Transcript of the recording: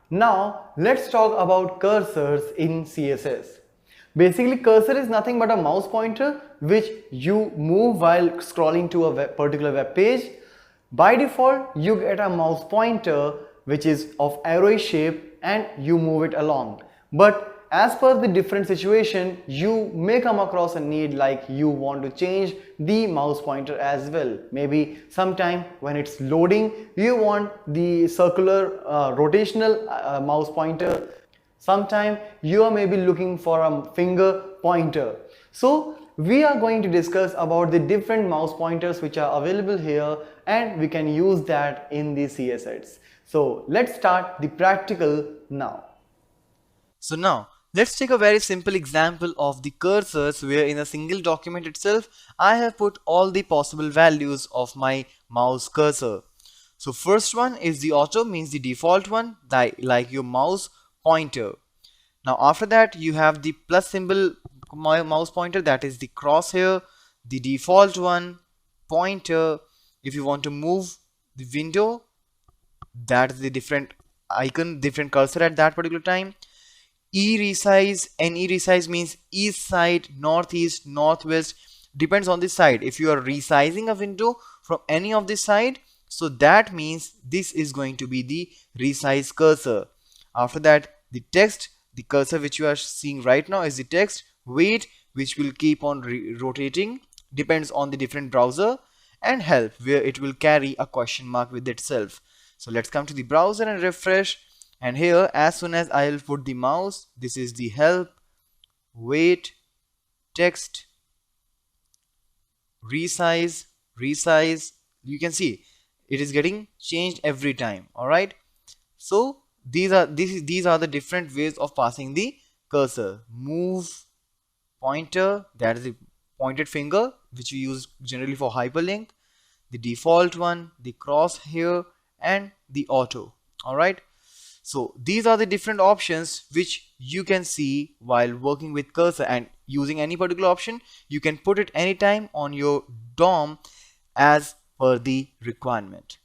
Now let's talk about cursors in CSS. Basically, cursor is nothing but a mouse pointer which you move while scrolling to a particular web page. By default, you get a mouse pointer which is of arrow shape and you move it along. But as per the different situation, you may come across a need like you want to change the mouse pointer as well. Maybe sometime when it's loading, you want the circular rotational mouse pointer. Sometime you are maybe looking for a finger pointer. So we are going to discuss about the different mouse pointers which are available here, and we can use that in the CSS. So let's start the practical now. So now let's take a very simple example of the cursors where in a single document itself I have put all the possible values of my mouse cursor. So first one is the auto, means the default one, like your mouse pointer. Now after that you have the plus symbol mouse pointer, that is the crosshair, the default one, pointer. If you want to move the window, that is the different icon, different cursor at that particular time. E-resize, NE resize means east side, northeast, northwest, depends on the side. If you are resizing a window from any of the side, so that means this is going to be the resize cursor. After that, the text, the cursor which you are seeing right now is the text. Weight, which will keep on rotating, depends on the different browser. And help, where it will carry a question mark with itself. So let's come to the browser and refresh. And here, as soon as I will put the mouse, this is the help, weight, text, resize. You can see it is getting changed every time. All right. So these are the different ways of passing the cursor. Move, pointer, that is the pointed finger which we use generally for hyperlink. The default one, the crosshair, and the auto. All right. So these are the different options which you can see while working with cursor, and using any particular option you can put it anytime on your DOM as per the requirement.